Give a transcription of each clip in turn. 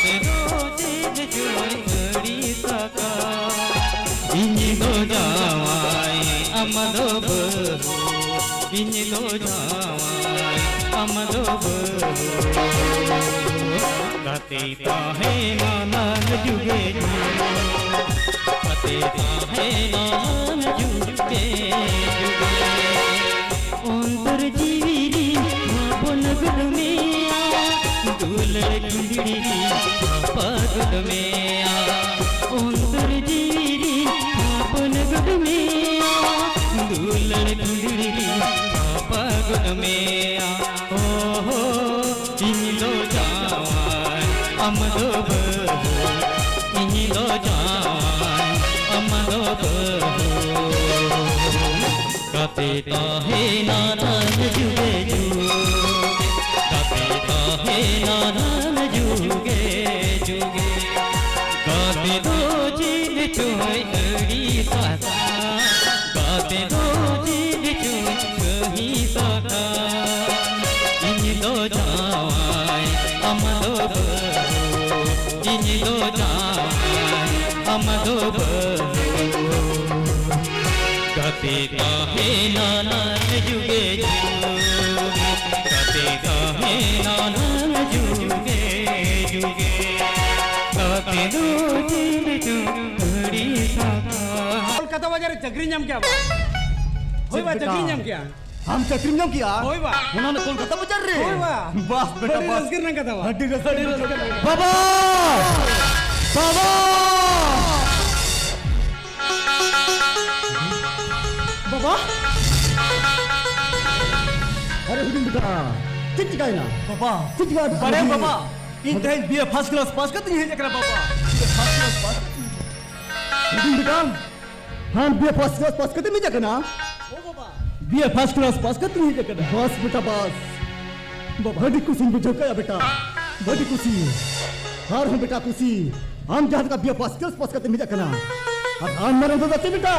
kate roje joy adi saka ini do jawai amado bahu ini do jawai amado bahu kate tahe nanan juge kate tahe nanan juge अंतर जीवी पनगल में दुलड़ कुंडड़ी पगल में अंतर जीवी पनगल में दुलड़ कुंडड़ी पगल में ओहो इनिलो जावाय अमदो बहो इनिलो जावाय अमदो बहो kate tahe nanan juge juge kate tahe nanan juge juge kate do jin choy adi saka kate do jin choy kahi saka ini do jawai amado bahu ini do jawai amado bahu kate tahe nanan juge juge kate tahe nanan juge juge kate do jin choy saka Kolkata बाजार चक्री नाम क्या होय बा चक्री नाम क्या हम चक्री नाम किया होय बा उन्होंने कोलकाता बाजार रे होय बा बस बेटा बस रसगिर ना कथा हड्डी बाबा बाबा बाबा अरे हुडिन बेटा ठीक है ना बाबा ठीक है बड़े बाबा in time BA first class pass करते हैं जकरा बाबा फर्स्ट क्लास पास हुडिन बेटा हां बीए फर्स्ट क्लास पास करते नहीं जकना ओ बाबा बीए फर्स्ट क्लास पास करते नहीं जकना बस बेटा बस बाबा हड्डी कुछ बुझो क्या बेटा बड़ी खुशी हार हम बेटा खुशी हम जहां का बीए फर्स्ट क्लास पास करते नहीं जकना अब हम मरे तो जाते बेटा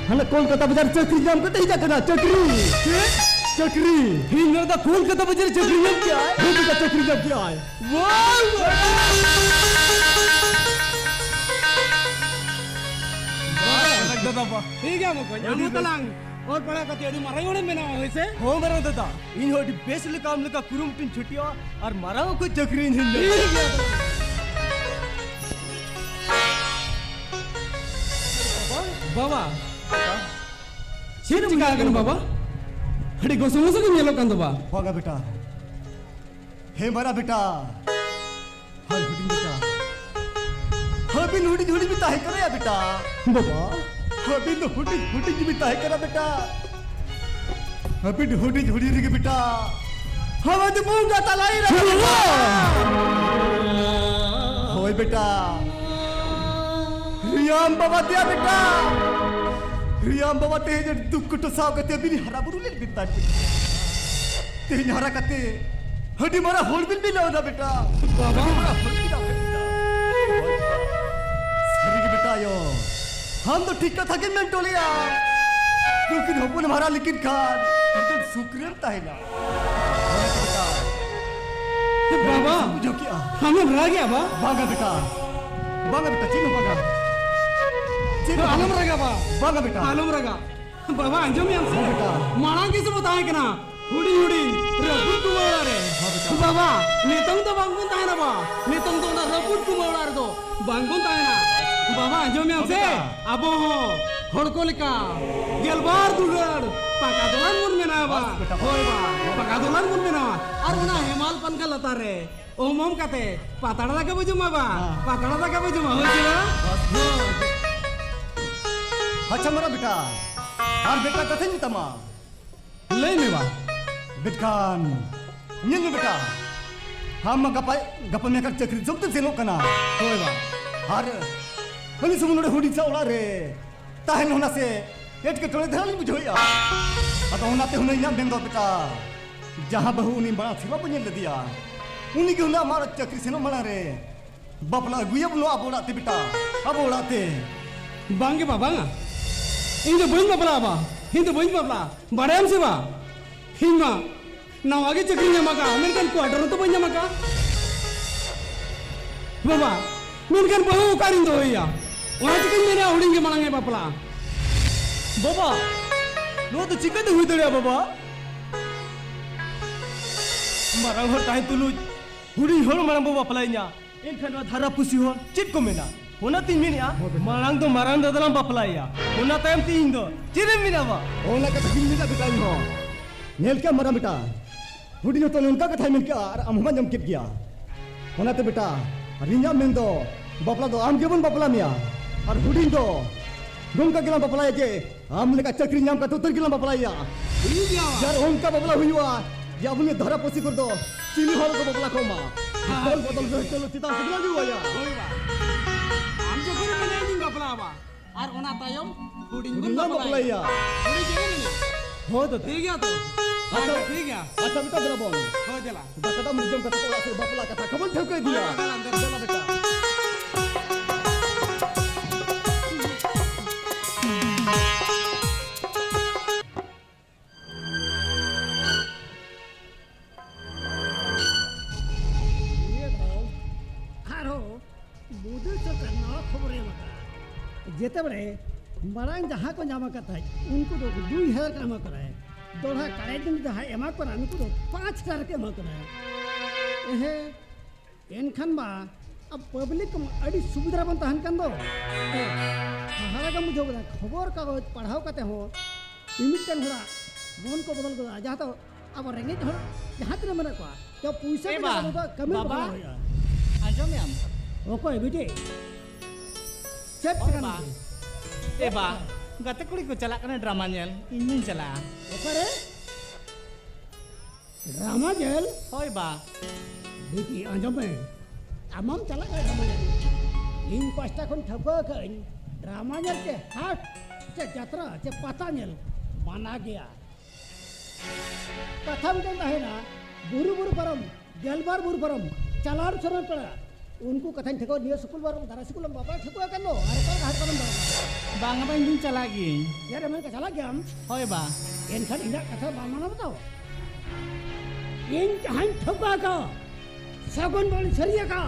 हमें कोलकाता बाजार चक्री जाम करते ही जाकर चक्री चक्री हिंदर दा कोलकाता बाजार चक्री जाम क्या है हिंदर का चक्री जाम क्या है वाह ठीक है मुको जामु तलांग और पड़ा का तेड़ी मरायोड़े में ना होइसे हो मरा दादा इन होडी बेसले काम लगा कुरुमटिन छुटिया और मराओ को चक्री इन ठीक है बाबा चीन चिका गन बाबा हडी गोसो गोसो के मेलो कंद बा होगा बेटा हे मरा बेटा हल हुडी बेटा हबिन हुडी हुडी भी ताहे करे या बेटा बाबा हबिन हुडी हुडी भी ताहे करा बेटा हबिन हुडी हुडी रे बेटा हवा दे पूंगा तलाई रे होय बेटा रियाम बाबा दिया बेटा रियाम बाबा ते जे दुख तो साव कते बिनी हरा बुरुले बिता ते हरा कते हडी मारा होल बिल भी लाओ बेटा बाबा सरी के बेटा यो हम तो ठीक था कि मैं टोलिया लेकिन हपुन हमारा लेकिन खान तो शुक्रिया ताहिला बाबा जो क्या हमें रह गया बा भागा बेटा चीनो भागा आलम रगा बा भागा बेटा आलम रगा बाबा अंजो में हमसे बेटा माना किसे बताए कि ना हुडी हुडी रपुट कुमार रे बाबा नेतंग तो बांगुन ताहे ना बा नेतंग तो ना रपुट कुमार रे तो बांगुन ताहे ना बाबा अंजो में हमसे अबो हो हड़को लिका गेलबार दुलर पाका दोलन मुन में ना बा होय बा पाका दोलन मुन में ना और ना हेमाल पन का लता रे ओमम काते पाताड़ा दा के बजुमा बा पाताड़ा दा के बजुमा होय ना अच्छा मरा बेटा और बेटा कथे नहीं तमा ले में बा बिटकान निन बेटा हम गप में कर चक्री सब से नो कना होय बा और हनी सुमुन हुडी सा ओला रे ताहन होना से एट के टोले धरल बुझोया अब होना ते होना या बेंगो बेटा जहां बहू उनी बड़ा सेवा बने दिया उनी के होना मारा चक्री से नो मना रे बापला गुयब नो अब ओलाते बेटा अब ओलाते बांगे बा बांगा इन बइन बापला बा हिंद बइन बापला बड़े से बा हिंद ना आगे चक्री जमा का अमेरिकन क्वार्टर तो बन जमा का बाबा मेनखान बहु उकारिन दो या वहाँ चिकन मेरे हुडिंग के मांगे बापला बाबा नो तो चिकन तो हुई दड़िया बाबा मारांग हर ताहे तुलुज हुडी हर मारांग बाबा पलाइnya इनखान धारा पुसी हो चित को मेना होना तीन मिनिया मारांग तो मारांग दादालाम बापलाया होना टाइम तीन दो चिरे मिना बा ओला का तीन मिना बिताई हो नेल क्या मरा बेटा हुडी तो उनका कथा मिल के अमहमा जम कित गया होना तो बेटा रिंजा मेन दो बापला दो आम केबन बापला मिया और हुडी दो डोंका गिला बापलाया जे आम लेका चक्री नाम का तो उतर गिला बापलाया यार उनका बापला हुआ या बुने धरा पोसी कर दो चिली हल को बापला को मा बदल चलो चिता कितना हुआ या हम जो करे मैंने नहीं बापला बा और ओना तायम हुडिंग हुडिंग बापलाया हुडी जेने हो तो ठीक है तो अच्छा ठीक है अच्छा बेटा जरा बोल हो चला बकता मुजम का तो से बापला का खबर ठोक दिया अंदर चला बेटा जेते बड़े मरांग जहाँ को जामा करता है उनको तो 2000 का एमा कराए दोढ़ा काले दिन जहाँ एमा करा उनको तो 5000 के एमा कराए एहे एनखान बा अब पब्लिक अड़ी सुविधा बन तहन कन दो हमारा का मुझे बता खबर का पढ़ाओ करते हो इमिटन होला मन को बदल गया जहाँ तो अब रेंगे हो जहाँ तेरे मेरा को जब पैसा के तो कमी बाबा आजो में हम ओको बेटे चेक करना ए बा गते कुड़ी को चला कने ड्रामा नेल इन चला ओकरे ड्रामा जेल होय बा बेटी आजो में आमाम चला का ड्रामा जेल इन पास्ता कोन ठको कइन ड्रामा जेल के हाट से यात्रा से पता नेल माना गया प्रथम दिन है ना गुरु गुरु परम जलबार गुरु परम चलार चरण पड़ा उनको कथन ठको नियो स्कूल बार धारा स्कूल में बाबा ठको कनो अरे पर घाट परम बांगा बा इन चला गी यार मैं का चला गया हम होय बा एनखान इना कथा माना बताओ इन जहां ठगा का सगुन बोल सरिया का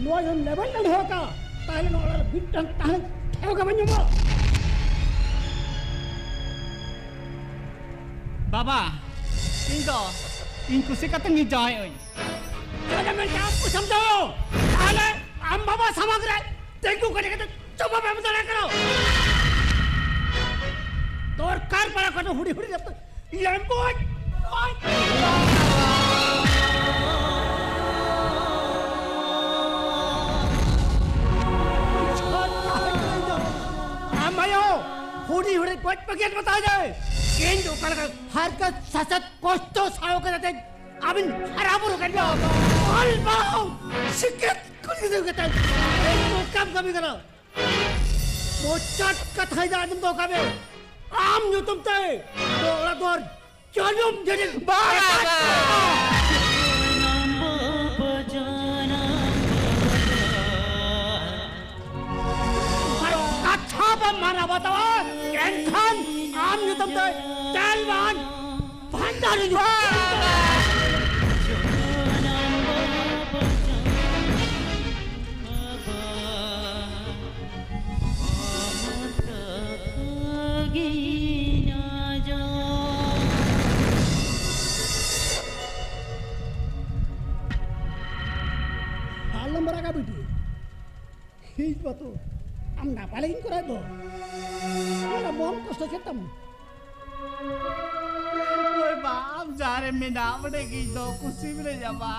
नोयन लेवल न हो का ताले नोला बिटन ताले ठगा बन्यो बाबा इन कुसे कतंग ही जाए ओय अरे मैं क्या आपको समझाओ ताले हम बाबा समग्र देखो करे के चुप पे मत करो तोर कार पड़ा को हुडी हुडी जब ये बोल हम भाइयों हुडी हुडी कोट पकेट बता जाए केन जो कर हर का ससत कोस्तो साव करते अबिन खराब हो गया ऑल बाउ शिकत कुछ नहीं करता एक काम कभी करो वो चट कथाई जा तुम तो कभी आम जो तुम थे बोला तो चलूं जने अच्छा बम मारा बताओ एनखान आम जो तुम थे तेलवान भंडारी जो नंबर का बेटी हिज बातो हम ना पाले इन करे दो मेरा बहुत कष्ट है तुम ओय बा हम जा रे में ना बड़े की दो कुछ भी ले जा बा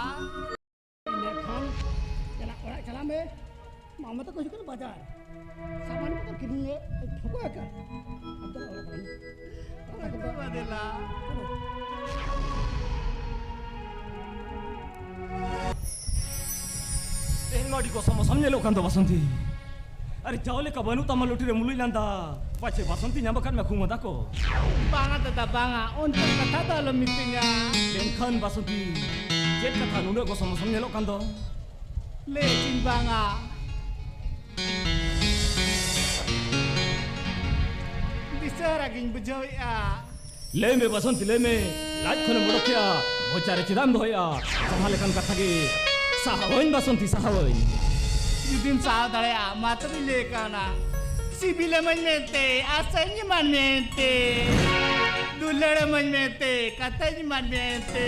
मैं खान चला ओरा चला में मामा तो कुछ कर बाजार सामान को किनी है ठोका का अंदर ओरा बदला एन माडी को समझे लोकांत बसंती अरे जावले का बनु तमा लोटी रे मुलुई लंदा पाछे बसंती न्यामखान में खुमा दाको बांगा तता बांगा उनको कथा दालो मिटिंगा एनखान बसंती जेट कथा नुने को समझे लोकांत ले चिन बांगा बिचारा गिन बुझोया ले में बसंती ले में लाज खने मोडकिया बोचारे चिदाम धोया संभाले कन कथा के साहवन बसंती साहवन जुदीम साव दाड़ेया मातरी लेकाना सिबिले मन मेते आसंज मन मेते दुलड़ मन मेते कतज मन मेते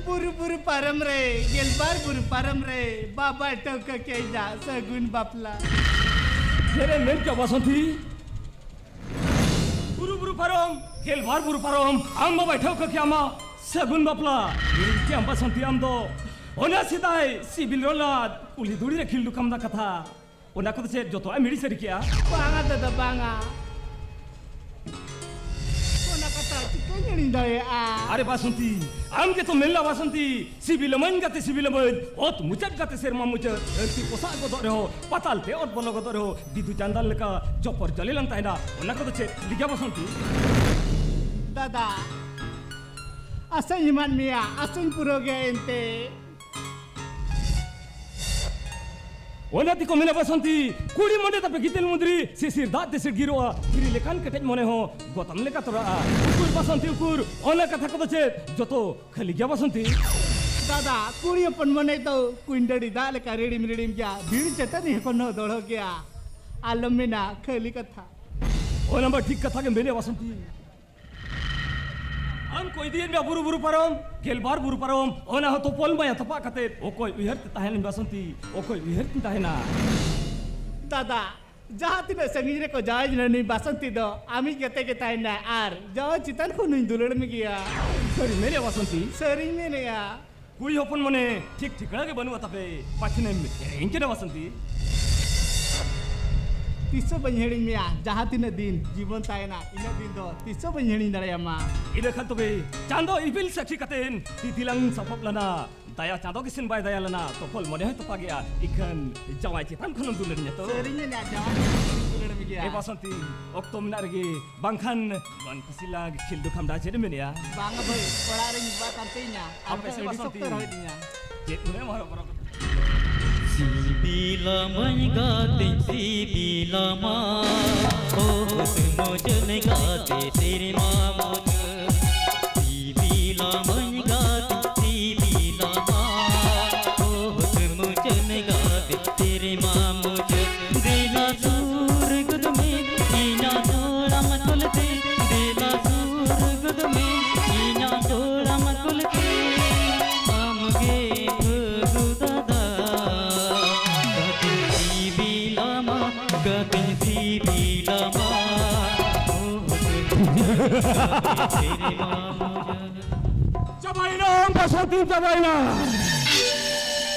बुरु बुरु परम रे गेलबार बुरु परम रे बाबा टोक के जा सगुन बापला तेरे मेल क्या बसंती बुरु बुरु परम गेलबार बुरु परम आम बाबा टोक के आमा सगुन बापला क्या बसंती आम दो ओना सिदाय सिबिल रोला कुली दुड़ी रे खिल्लु कमदा कथा ओना को से जो तो मिडी सरी किया बांगा दादा बांगा ओना कथा चिकन नी दाए आ अरे बासंती आम के तो मेला बासंती सिबिल मन गते सिबिल मन ओत मुचट गते शर्मा मुचट ती पोसा को दो रहो पताल ते और बलो को दो रहो दिदु चांदाल लेका चोपर जलेलन ताइना ओना को से लिया बासंती दादा असंज मन मिया असंज पुरोगे एंते ओनाती को मेला बसंती कुड़ी मंडे तपे गितेल मुद्री सिसिर दात देसिर गिरोआ गिरी लेखान कटेज मने हो गौतम लेका तोरा उकुर बसंती उकुर ओना कथा को छे जतो खाली गया बसंती दादा कुड़ी अपन मने तो कुंडड़ी दा लेका रेडी मिरेडी क्या भीड़ चटा नहीं को न दड़ो गया आलम में ना खाली कथा ओना बा ठीक कथा के मेले बसंती हम कोई दिन में बुरु बुरु परम गेलबार बुरु परम ओना हो तो पोल माया तपा कते ओ कोई उहर ताहेन बसंती ओ कोई उहर ताहेना दादा जहाँ तीन संगीत रे को जायज नहीं बसंती दो आमी कहते के ताई ना आर जाओ चितन को नहीं दुलड़ में गया सरी मेरे बसंती सरी में ने या कोई अपन मने ठीक ठिकाना के बनवा तपे पाछने इनके ना बसंती तीसो बंझेड़ी में आ जहाँ तीन दिन जीवन ताई ना इन दिन दो तीसो बंझेड़ी नड़े अम्मा इधर खत बे चांदो इबिल सखी कतेन तितिलंग सपप लना दया चांदो किसिन बाय दया लना तो फल मने तो पा गया इखन जवाई चितन खन दुलरnya तो सरी में ना जाओ दुलड़ में गया ए बसंती ओक्तो मिना रगे बांखान बन पिसिला खिलदु खामदा चेदे मेनिया बांगा भाई पड़ा रे निबा kantinya apa sih Basanti jet ne maro maro Sibila mengate sibila ma oh mojan gate tere mamut Sibila mengate sibila ma oh mojan gate tere mamut Dela surgud mein ina dolam kulte Dela surgud mein ina dolam kulte amge Gatin si bilama तेरे Cabaina Basanti cabaina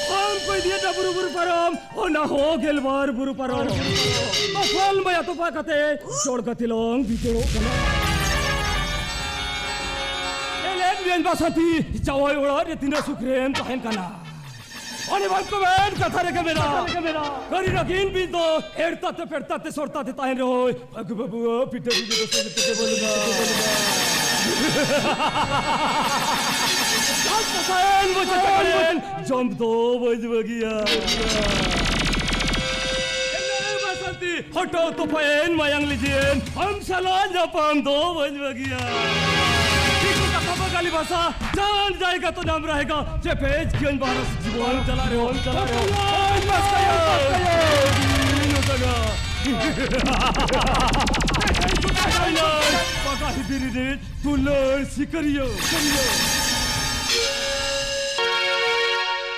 Om कोई दिया था बुरु बुरु परम ओ ना हो गेलबार बुरु परम तो फल मया तो पाकते जोड़ कतिलोंग बिचरो एलेन बियन Basanti चावई उड़ा रे तिना सुक्रेन तहन कना Oni banko men kathare ke mera gari ragin bi do erta te perta te sorta te tahen roy ag babu pite bi do se te bolna Jump tahen wo tahen jump do boj bagiya Hello Basanti hoto to paen mayang lijien hum sala japam do boj bagiya गाली भाषा जान जाएगा तो नाम रहेगा चेपेज क्यों बारस जीवन चला रहे हो पका ही बिरी ने तुलर सिकरियो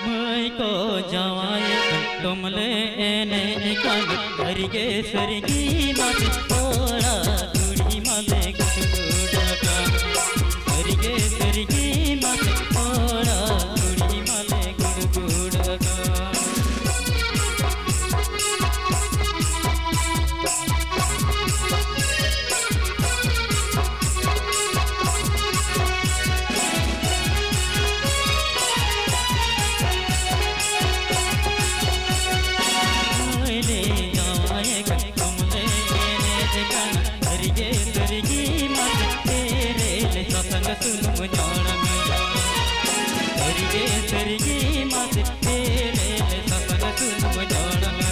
मैं को जवाए तुमले ने कान करके सरगी मत थोड़ा दूरी मले गुड़ा का सरगे सरगी मत थोड़ा दूरी मले गुड़ा का सरगी मत तेरे सपन सुन जोड़ा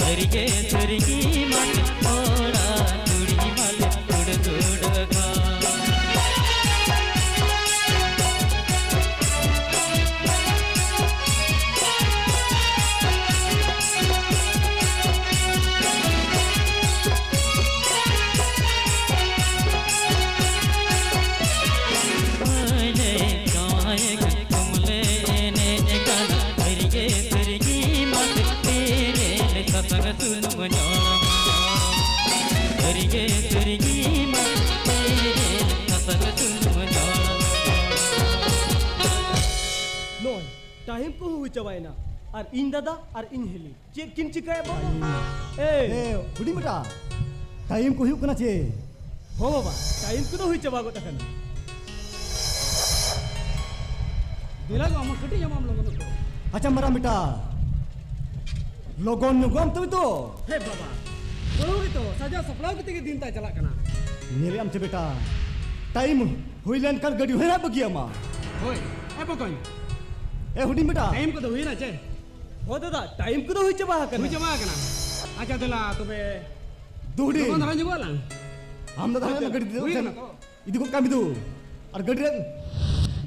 तरिगे तरिगी माले ओड़ा चूड़ी माले गुड़ गुड़ खा Noy, time ko hui cawai na. Ar in dada, ar in heli. Cik kin cikai apa? Hudi mata. Time ko hiu kena ce. Ho baba, time ko hui cawa ko takkan. दिला को हम कटी जमा हम लोगों को Acha mara mita. Logon nyugam tu itu. हे बाबा बोलो तो सजा सपना कितने के दिन तक चला करना Nili am ce beta. Time hui len kal gadi hui na bagi ama. होय ए बकन Hudi mata. टाइम को तो हुई ना चे Ho dada, time ko hui cawa kan. हुई जमा करना अच्छा दिला तुम्हें Duhdi. कौन रंज बोला Am dah dah gadi tu. हुई ना तो Itu kok kami tu. Ar gadi ren.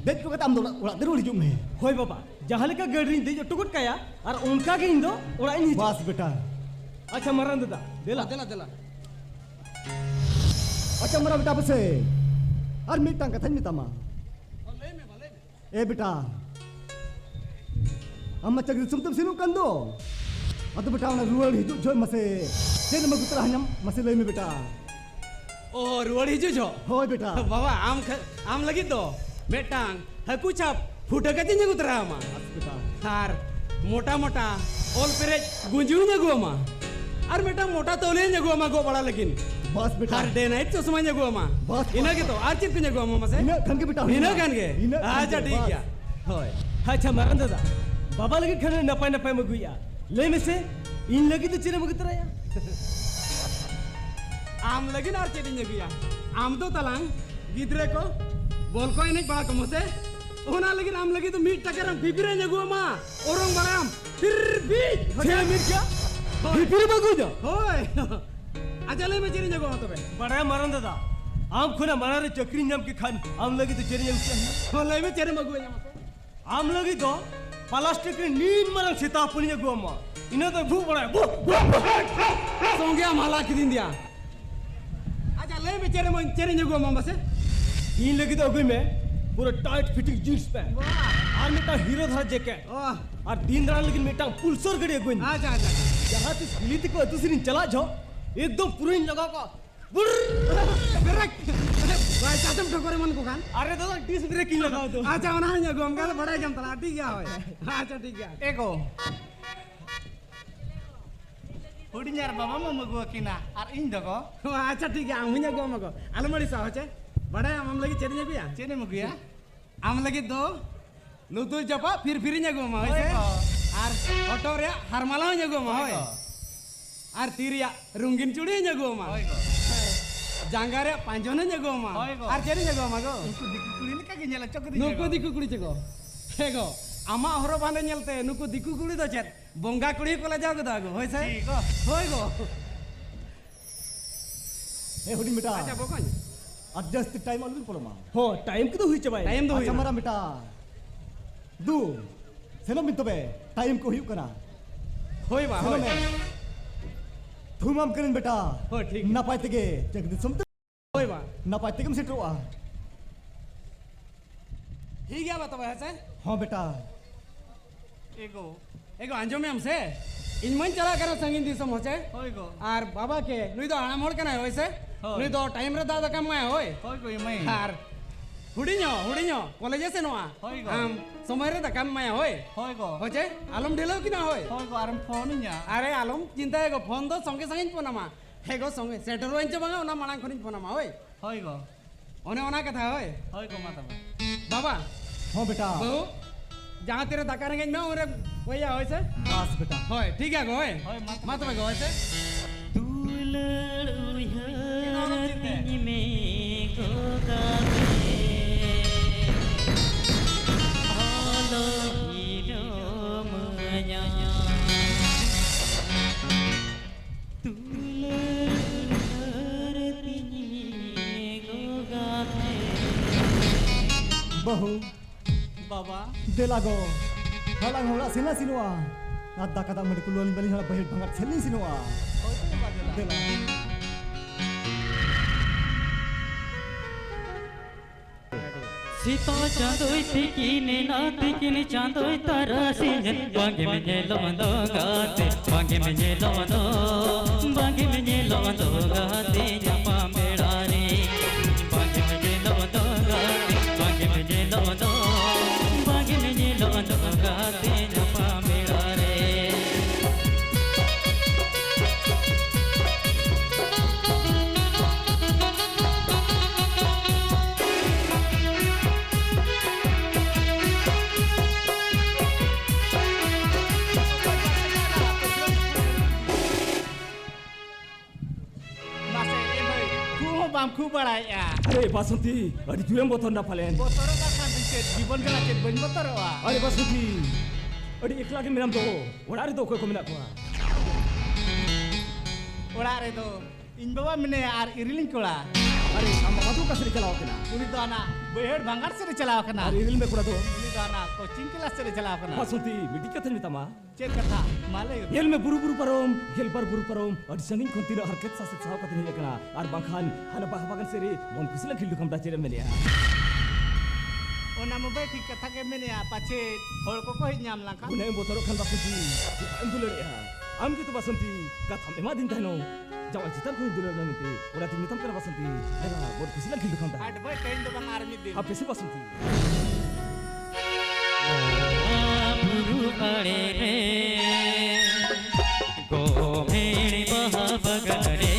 Dek ko kata am dah ulah terus hijau me. Hoi baba, jahan leka gadri de jo tukut kaya, ar unka ke indo, ora ini. Bas beta. Acha maran dada. दिला दिला दिला Acha mara beta apa se? Ar mitang kata mitama. Beta. Amma cakap sumtum sinu kan do. Atau beta orang rural hidup joy masih. Jadi magu terahnya masih lagi beta. ओ रुवाड़ी जो जो Hoi beta. बाबा आम लगी तो बेटांग हकू छाप फुटा कती जगू तरा मा Bas beta. हार मोटा मोटा ओल पेरेज गुंजू जगू अमा और बेटा मोटा तोले जगू अमा गो बड़ा लेकिन Bas beta. हर डे नाइट तो समय जगू अमा बस, इना के तो आज चित जगू अमा मसे Ina kan ke beta. इना कान के Ina kan अच्छा ke, ठीक bas. है होय Acha maran dada. Baba lagi khana napai maguya. Le me se, in lagi tu cire magu teraya. आम लगी ना चेटिंग जगूया आम तो तलांग गिद्रे को बोल को इन्हें बड़ा कमोसे ओना लगी आम लगी तो मीट टकरम फिफिरे जगू अमा ओरंग बड़ाम फिर भी Cire mir kya? Hipir magu jo. होय अच्छा ले मैं चेटिंग जगू अमा तो बे Bada maran dada. Am khuna marare chakri nyam ke khan. Am lagi tu cire nyam kya. होले में चेरे मगू है Am lagi tu plastic ke nin marang sita punya gua ma. Ina tu bhu bada. सोंगे हम हालात की दिन दिया अच्छा ले में चेरे जगू अमा बसे In lagi tu agui में पूरा tight fitting jeans pant. Ar mita hero dhar jacket. ओह Ar din ran lagi mita pulsar gadi agui. अच्छा अच्छा Jahat tu hilit ko tu sirin chala jo. Ekdom pura in laga ka. Correct भाई चाचम ठोकरे मन को Khan Are dada disc braking lagao tu. अच्छा ओना जगू हम का बड़ा जम तला ठीक है होय अच्छा ठीक है Eko. Hudinya bapa mau gua kina, ar indo ko. अच्छा ठीक है हम जगू हम को अलमड़ी सा होचे बड़ा हम लगी चेरे जगू या Cene mau ya? हम लगी दो लुतु जपा फिर जगू हम होइसे आर ऑटो रे हरमाला जगू हम होय आर तीरिया रुंगिन चूड़ी जगू हम Eko. जांगारे पांजोने जगू हम होय गो। आर चेरे जगू हम को Uku dikuli ni kagak nyala cok नुको दिकु कुड़ी चको हेगो आमा हरो बांधे नेलते नुको दिकु कुड़ी दो चेत बोंगा कुड़ी को ले जाओ गो दागो होइसे Iko. होय गो Hudi beta. अच्छा Bokan Adjust time alun polo ma. Ho time ko tu hui cabai. Time दो Acha mara beta. Du. Seno minto be. Time ko hiu kana. होय बा Seno होय me. Thumam keren beta. हो ठीक Napai tege. Cek di sumtu. होय बा Napai tege mesti terua. ठीक है बताओ ऐसे हाँ बेटा. Eko. एगो अंजो में हमसे इन मन चला करो संगीन दिसम होचे Eko. आर बाबा के नुई तो आना मोड़ कना होइसे होय। नुई तो टाइम रे दादा कम में होय Eko imai. आर हुडिño कॉलेज से नोआ होय गो। हम समय रे दा कम में होय Eko. होचे आलम ढिलो कि ना होय Eko aram phone nya. अरे आलम चिंता है फोन तो संगे संगे फोनमा हेगो संगे सेटरो इंच बंगा ओना मांग खनि फोनमा होय Eko. ओने ओना कथा होय Eko mata. बाबा हाँ बेटा. बहु जहां तेरे दका रेंगे में ओरे कोया होय से बस बेटा. होय ठीक है होय Hoy mata. मत में होय से bahu. Baba. Delago. Halang hola sina sinua. Ada kata mereka luar bali hala bahir bangat sini sinua. Oh itu Baba. Dela. Sita चांदोई तिकिने ना तिकिने चांदोई तारा सिंजन बांगे में ये लवंदो गाते बांगे में ये लवंदो गाते जपा मेरा रे बांगे में ये लवंदो गाते बांगे में ये लवंदो गाते जपा मेरा रे Bamku barai ya. Are Basanti, adi tuem botor na palen. Botor ka kan dicet, jibon ka cet ben botor wa. Are Basanti, adi ikla ke minam do. Orare do ko mina ko. Orare do. In bawa mene ar iriling kola. Are am madu ka seri chalao kena. Uni do ana behar bangar se chalao kana. Are iril me kura do. Uni do ana coaching class se chalao kana. Basanti, midi kathan mitama. Cet kata male. Yel me buru parom, yel bar buru parom. Adi sangin kontino harket sa sahau kathan ni kena. Ar bangkhan hana bagan seri mon kusila khildu kam da chere menia. Ona mobai tik kata ke mene ya pache hol ko nyam langka. Guna em botor kan Basanti. Am dulur ya. Am gitu Basanti. Katham ema din tahno. Jawa jitan ko dulur na mete. Ora tin mitam kara Basanti. Era mon kusila khildu kam da. Ad boy kain do bang army din. Apa sih Basanti? बुरु अड़े रे गोमेड़ बहा बगल रे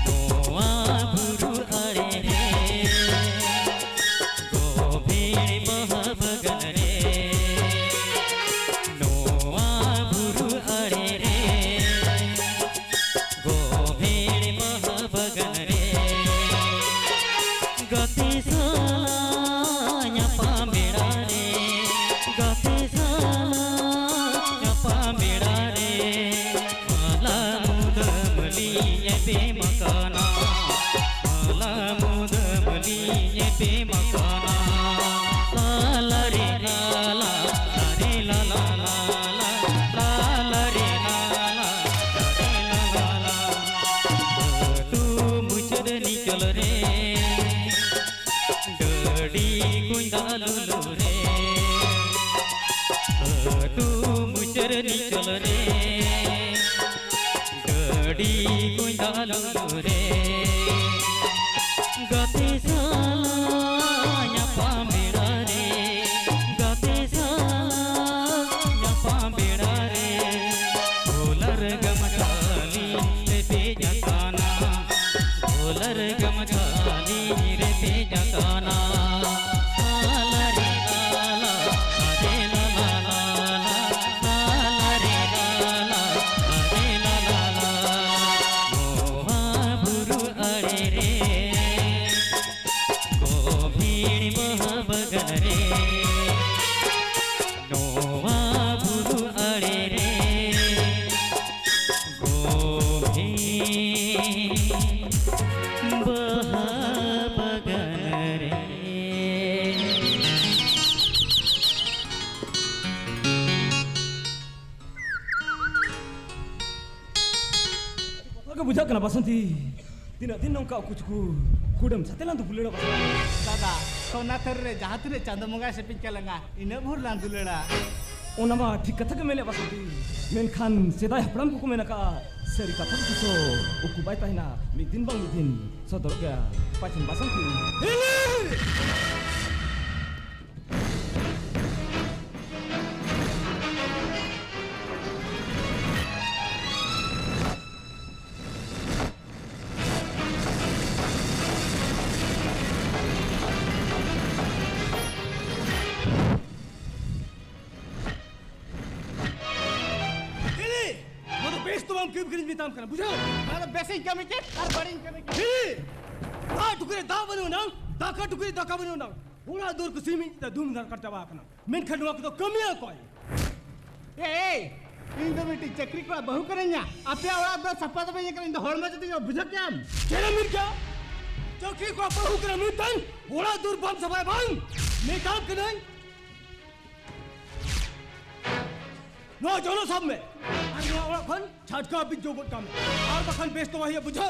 गोवा बुरु अड़े रे गोमेड़ बहा बगल रे नोआ बुरु अड़े रे गोमेड़ बहा बगल रे गति चल रे गड़ी गुंडालू रे गते साया मेरा रे गते साया मेरा रे भोलर गमखाली रे बेजा काना भोलर गमखाली रे बेजा काना budak kena Basanti. Tidak tinong kau kucku. Kudam satelan tu bulera Basanti. Dada, kau nak terre jahat terre canda mungai sepin kalanga. Ina bhur lan dulera. Onama ठीक कथा के मेले Basanti. Menkan sedai hapram ku mena ka seri kata tu so. Uku baik tahina. Midin bang midin. Sodor ga. Pacin Basanti. काम करना बुझाओ मारा basic कमी के और बड़ी कमी के दा टुकरे दा बनो ना दा का टुकरे दा का बनो ना पूरा दूर को सीमी दा धूम धार करता वा करना मेन खडवा को तो कमी है कोई ए इन दो बेटी चक्री को बहु करेंगे आपे औरा दो सपा तो ये करेंगे होल में तो बुझा क्या केना मिल क्या चौकी को बहू के मितन ओड़ा दूर बम सफाई बंग मैं काम कर नहीं नो जोनो सब में अरे ओड़ा खन छटका भी जो काम और बखन बेच तो वही बुझो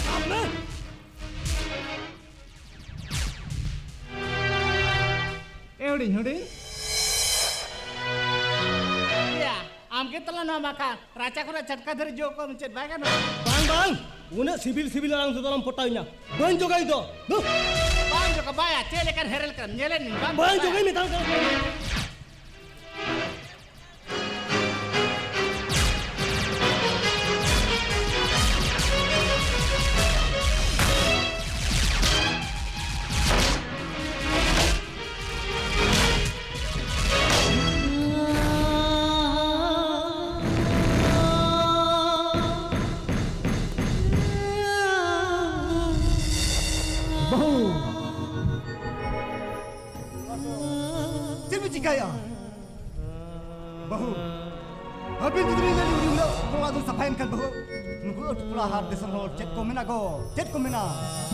काम में एवढी हुडी या आमके तला ना माका राचा को झटका धरी जो को चेत बागा ना bang bang उन्हें civil orang dalam potainya bang juga itu duh bang jo ka baya cele kan herel kan nyele nin bang juga ini tahu Kaya bahu habis itu ni uri ulo ko adu safain kan bahu nuku pula har desan hor chat ko mena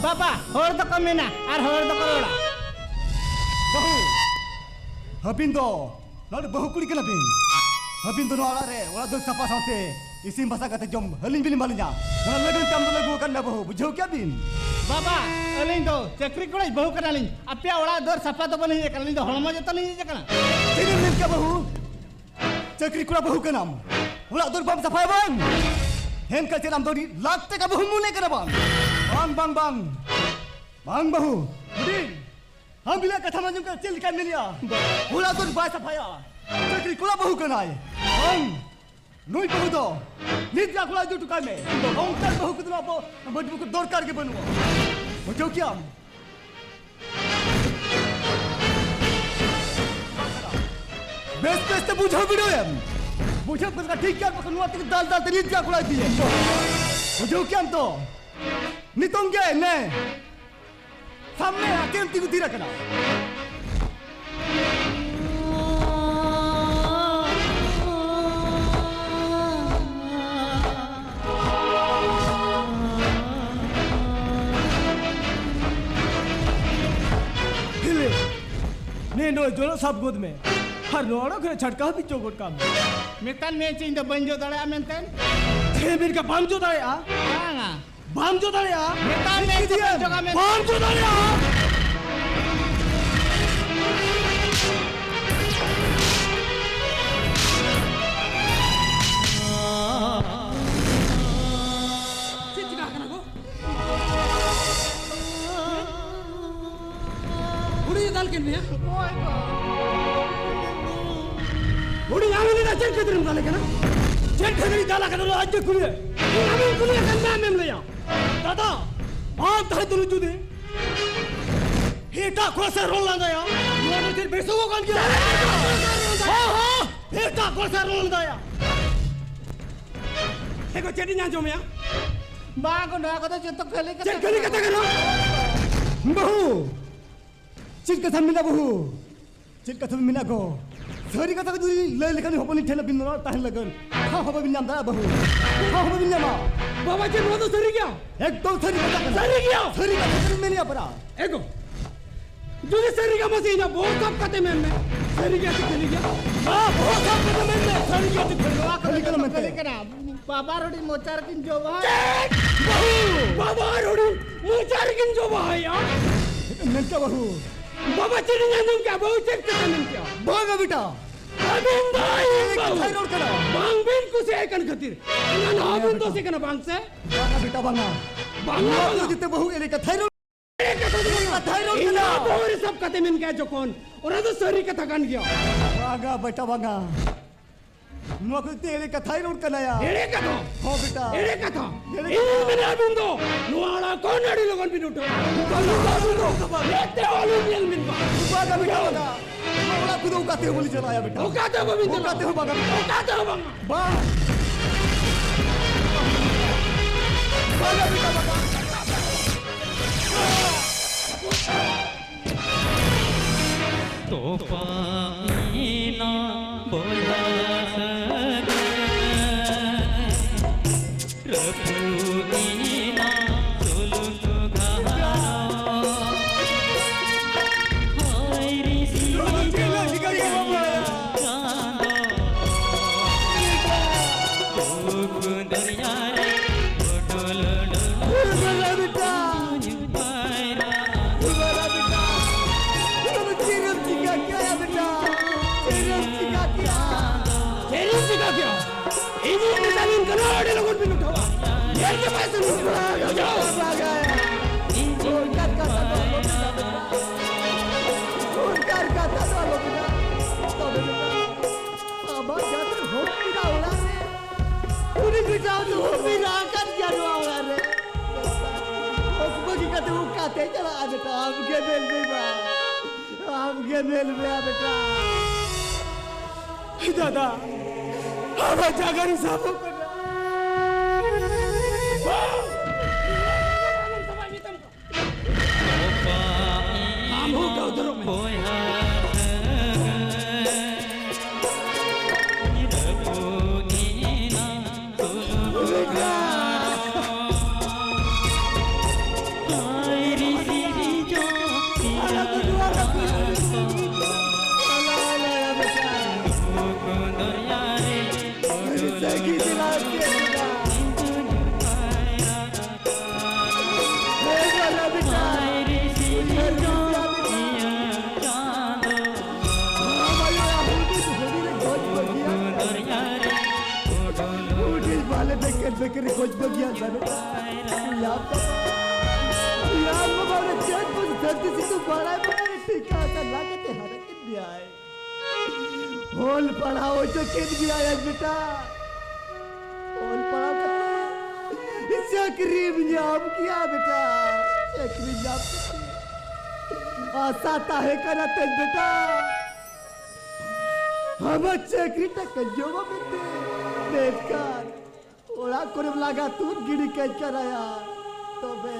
baba hor to kamena ar hor to korola bahu habin do lalu bahu kuli kena bin habin do no ala re ora do sapa saute isim bahasa kata jom halin bilin balnya lagan kam do lagu kan bahu bujau kya bin baba alin do chakri ko bahu kana lin apya ola dor sapa to bani kan lin do holmo jeta lin je kana ini nin kya bahu chakri kura bahu kanam ora dor bam safai bang hen ka ceram do lagte ka bahu mune kana bang bang bahu udin हम बिला कथा मंजूम कर चल का मिलिया बोला तो bye सफाया चक्री कुला बहु कनाय हम नुई बहु दो निद्रा कुला जो टुका में हम तर बहु कुदना बो बडबु को दरकार के बनवा बुझो क्या बेस्ट बेस्ट बुझो वीडियो है बुझो का ठीक क्या पकड़वा तक दाल दाल निद्रा कुला दिए बुझो क्या तो नितोंगे ने सामने आके अंतिम तीरा कना हिले ने नो जोनो सब गोद में हर नोड़ो के छटका भी चोगोट काम metan me cing do banjo dale amenten खेबिर का बाम जो दाए आ banga बाम जो दाए आ metan me cing banjo kamen बाम जो दाए आ Cicika kana ko Uri dal ken me उड़ी आवे ना चल के दिन डाले kana चल के दिन डाला kana आज कुलिए आवे कुलिए kan मैं ले या दादा बाम ताहे तुलु जुदे हेटा कोसा रोल लगा या ये फिर बेसो को कान किया हां हेटा कोसा रोल लगा या Eko chedi nya jomya bang ko na ko to chetok khali चल करी कता करो बहु चिल कथा मिला बहु चिल कथा मिला गो सरी कथा को ले लेखन होपनी ठेला बिन न ताहन लगन खा होबा बिन नाम दा बहु खा होबा बिन नाम बाबा जी नो तो सरी गया एकदम सरी कथा सरी गया सरी कथा में नहीं अपरा एको जो सरी का मसीना बहुत कब कते में सरी गया तो चली गया हां बहुत सब के में सरी के खलवा खली कलम में khali kana baba rodi mochar kin jo ba बाबा रोडी मुचार किन जो भाया नन का बहु बाबा चली nya तुम क्या बहुत चेक करते हैं क्या भागा बेटा अबिन भाई थाई रोड करा बांग बिन को से एकन खातिर ना ना बिन तो से कना बांग से भागा बेटा भागा बांग भागा जिते बहु एले का थाई रोड थाई रोड इना करा बोर सब कते में क्या जो कौन और तो सरी कथा कान गया भागा बेटा भागा नोकते एले का थाई रोड कना या एड़े कथा हो बेटा एड़े कथा इन बिना बिन दो नुआला कौन अड़ी लोगन बिन उठो कलु का बिन दो लेते वाले मिल मिन भागा बेटा भागा मोला खुद उकाते हो बोली चलाया बेटा उकाते हो बिन उकाते हो भागा उकाते हो बंग भागा बेटा भागा तो पाईना बोला सगे रफूनीना सुलुन दरिया रे डोल बड़ा बेटा पायरा बड़ा बेटा तुम चिरम चिका क्या है बेटा चिरम चिका क्या तेरी सिका क्या इन्हीं में जमीन कनाड़े लोगों पे उठावा ये के पास नहीं जाओ दादा अब जाकर साफ कर हम हो गए उधर में बेकर कुछ बगिया सर यार मगर चेक कुछ धरती से तो बड़ा बड़ा टीका का लागते हर के भी आए होल पढ़ाओ जो किन भी आया बेटा होल पढ़ाओ करते चक्री जाम किया बेटा चक्री जाम आसाता है करते बेटा हम चक्री तक जोवा बेटे देखकर ओला कोरब लागा तू गिड़ी कैच कराया तो बे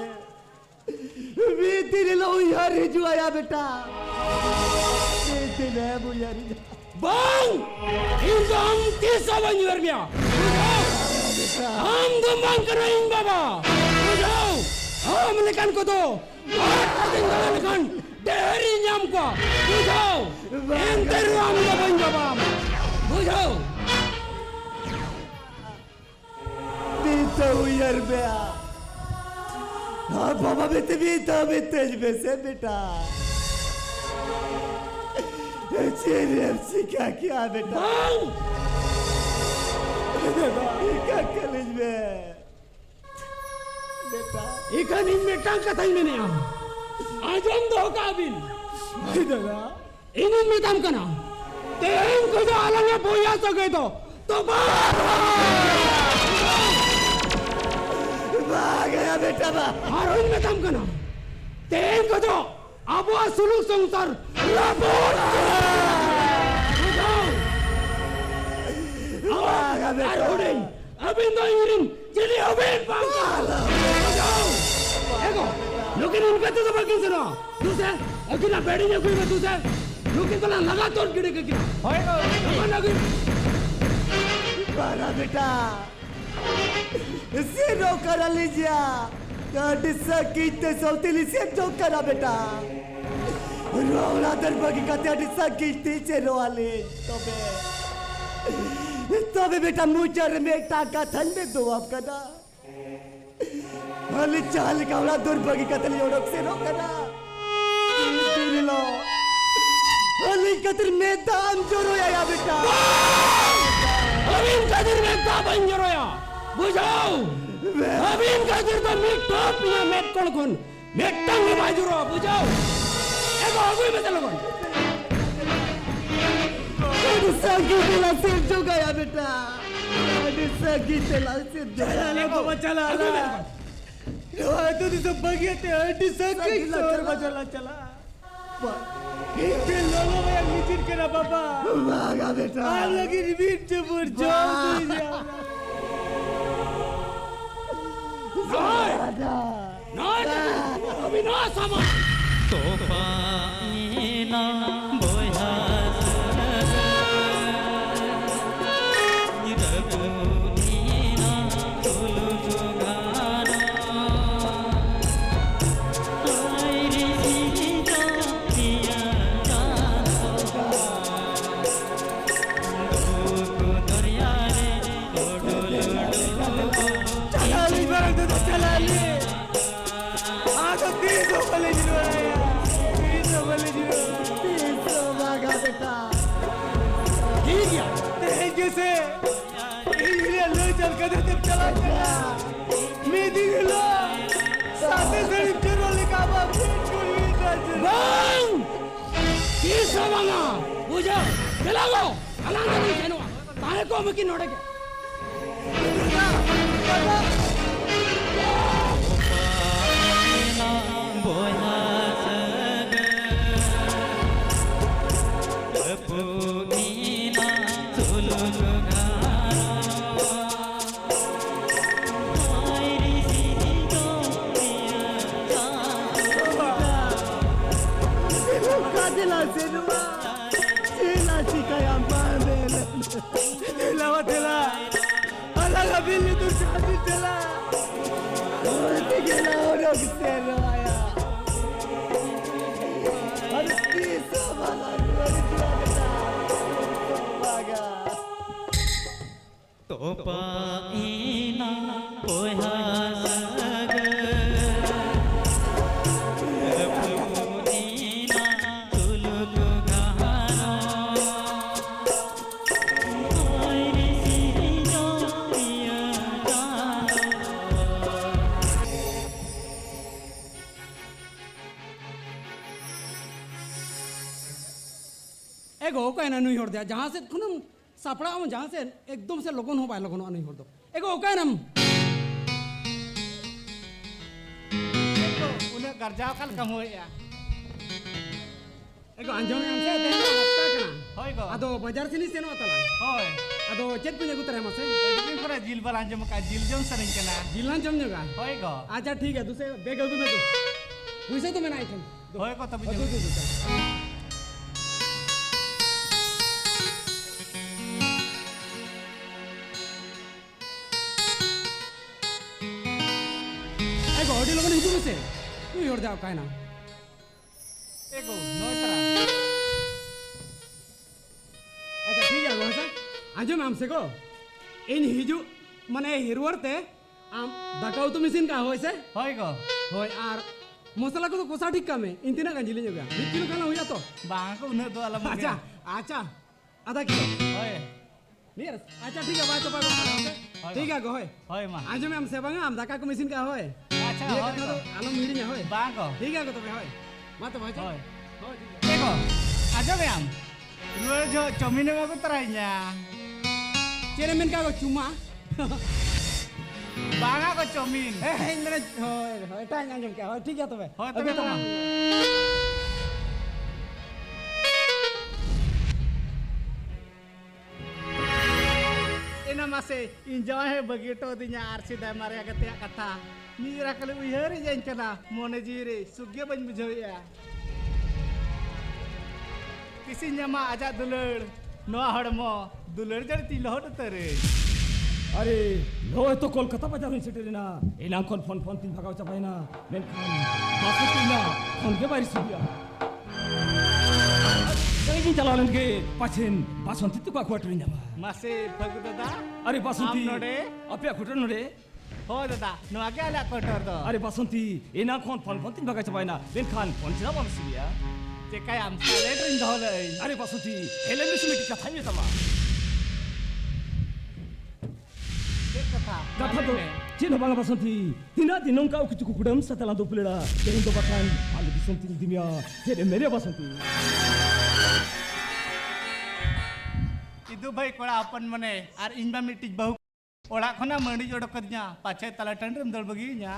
बीती लो यार जो आया बेटा बीती ले वो यार बंग इंजाम 300 बंजर गया हम तो मांग कर रहे हैं बाबा बुझाओ हम लेकिन को दो लेकिन डेरी इंजाम को बुझाओ एंटर हम का बन बाबा बुझाओ तो यार बेटा हाँ बाबा बेटे भी तो तेज वैसे बेटा चेहरे सिखा क्या बेटा क्या कॉलेज में बेटा इकन इन में टांका था इन्हें आज हम दो काबिल दादा इन्हें में दम करना तेरे को जो आलंगा बोया तो गए तो गया बेटा बा और इनमें दम करना तेन को जो अब वो सुलूक संसार लापोर अभी तो इंग्रिन चलिए अभी पांका देखो लेकिन इनका तो बाकी सुनो दूसरे अकेला बैठी नहीं कोई दूसरे लेकिन तो लगा तोड़ गिरे के क्या होएगा लगी बारा बेटा सिरो करा लीजिए डिस्सा कीते सौतीली से जो करा बेटा रोला दरबार का डिस्सा कीते चेरो वाले तबे बेटा मुचर में टाका ठंडे दो आपका ना हली चाल का वाला दरबार का तली ओडक से रो करा लो हली कतर में दाम जोरो या बेटा अभी कदर में दाम जोरो या बुझाओ अभी इनका दिल तो मिट टॉप या मिट कौन मिट टंग बाजू रो बुझाओ एक आगू में चलो कौन संगीत ला सिर जो गया बेटा संगीत ला सिर जो चला बाबा चला तू तो बगिया ते संगीत चला चला ये लोगों में मीटिंग करा बाबा भागा बेटा आ लगी रिपीट से बोल जाओ अभी ना समझ तो पाईना बोया रघुनीना तुलु जुगाना आईरी सीता पिया जानो दुख दरिया रे डोडो चल के देते चला चला मेदी लो साथे सड़ी चलो लिखा बाप bang bisa banga buja kelago kalanga ni keno tahe ko maki nodage एगो कहना नहीं होड़ दिया जहाँ से खुनम सापड़ा हूँ जहाँ से एकदम से लोगों हो पाए लोगों नहीं होड़ दो एगो कहना उन्हें गर्जाव कल कम हो या एगो अंजो में हमसे देना लगता है होय गो अदो बाजार से नहीं सेनो अतला होय अदो चेक पुणे गुतरे हमसे एडिटिंग पर जिल बल अंजम का जिल जोन सरिंग केना जिलान जमनेगा होय गो अच्छा ठीक है दूसरे बेग अभी में दो वैसे तो मैं नहीं थम होय को तब एगो ऑडियो लोगों ने हिजू में से तू योड़ दे कहना एगो नोतरा अच्छा ठीक है गोसा अंजो में हमसे को इन हिजू मने हिरवरते आम दकाउ तो मशीन का होय से होय गो होय आर मसाला को तो कोसा ठीक काम है इन तीना गंजिले जोगा 1 किलो खाना हुआ तो बांग को उन्हें दो अलग अच्छा अच्छा आधा किलो होय नहीं अच्छा ठीक है बात तो बात ठीक है गो होय होय मां अंजो में हमसे बांगा हम दका को मशीन का होय अच्छा ये होय कहना तो आलम मीडी में होय बांग को ठीक है गो तो होय मत भाई होय होय ठीक है एगो आजो गयाम lu jo comine mau teranya चेरे में का चुमा bang aku comin इंद्र होय होय टाइम अंजम क्या होय ठीक है तो भाई होय तो तो ina masih enjoy he begitu dinya arsi da maria ketia kata mira kali uyari jencana mone jiri sugya ban bujoya kisinya ma aja dulur noa hadmo dulur jadi tilhot tere अरे लो तो कोलकाता बाजार में सेटे ना इलाम कौन फोन फोन तीन भागाव चपाई ना मैं खान बासु तीना फोन के बारी सुबिया कहीं चला लेंगे पाचन बासंती तो का क्वार्टर ना masih bagus dada अरे Basanti Am node? apa ya क्वार्टर नोडे हो dada no age ala kotor to अरे बासंती इना कौन फोन फोन तीन भागाव चपाई ना मैं खान फोन चला बाम सुबिया cekai am sale ring dole अरे बासंती हेलेन में सुमित का थाई में तमा kata to cino bang basanti tina dinong kau kucu kudam setelah do pelera jadi do bakan alu basanti dimia jadi mere basanti itu baik kola apan mane ar inba mitik bahu orak khona mandi jodok kadnya pache tala tandrem dal baginya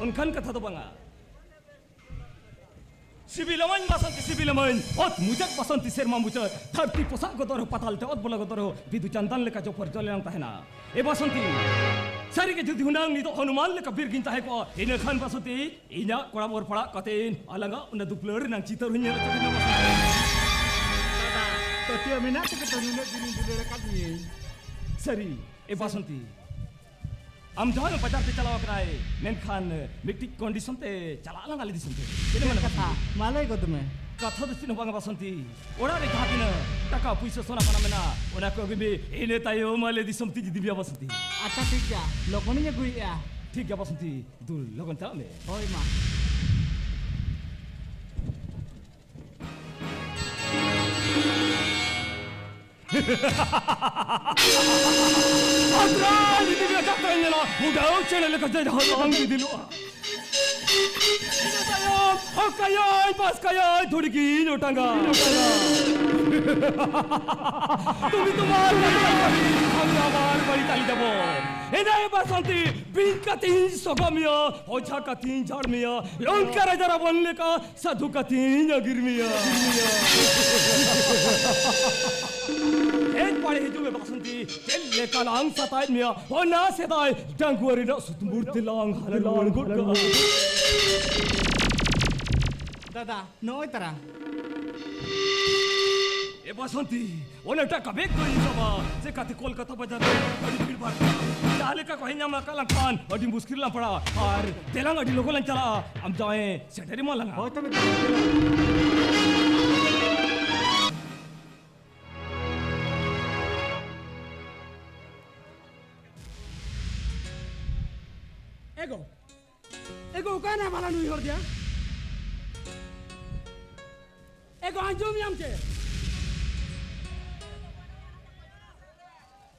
unkan kata to banga Sibilaman basanti sibilaman ot mujak basanti serma mujak धरती पोशाक गोदर पताल ते ot bola गोदर बिदु चंदन लेका जो परजलन तहना ए बासंती सारी के जुदी हुनांग नि तो हनुमान लेका बिरगिन ताहे को इन खान बासंती इना कोड़ा मोर पड़ा कतेन अलंगा उन दुप्लर नang चितर हुnya चकिन बासंती to tio mina ke to nune dini dile kadni सरी ए बासंती am jalan bajar te चलावा कराए men खान मिक्टिक कंडीशन ते चला लंगा ले दिसंते jadi mana kata malai ko tume कथा दस्तिन बंगा बासंती ओड़ा रे घाटिन टका पैसा सोना पना मेना ओना को गबे एने तायो माले दिसंती दिबिया बासंती acha ठीक ya lokoni nya gui ya ठीक है बासंती दुल लगन ता में hoy ma Adra, ini dia katanya lah. Mudah channel kerja halang di dulu. Oh kaya, pas kaya, थोड़ी की नोटांगा. तुम्ही तुम्हार हम आवार बड़ी ताली दबो. इधर बसंती बिन का 3 सगमिया, ओछा का 3 झाड़मिया, लंका राजा बनने का साधु का 3 गिरमिया. एक पाड़े हिजू में बसंती तेले का लांग सताई मिया, और ना सताई डंगुरी ना सुतमूर्ति लांग हलाल गुड़का. दादा नोय तरह ए बसंती ओनेटा कबे कोई सबा से काते कोलकाता बाजार बड़ी भीड़ भाड़ चाले का कहीं ना कलंग खान बड़ी मुश्किल ना पड़ा और तेलंग अड़ी लोगों ने चला हम जाए सेटरी मां लगा बहुत तब एगो का ना वाला नुई होर दिया एगो अंजुम यामचे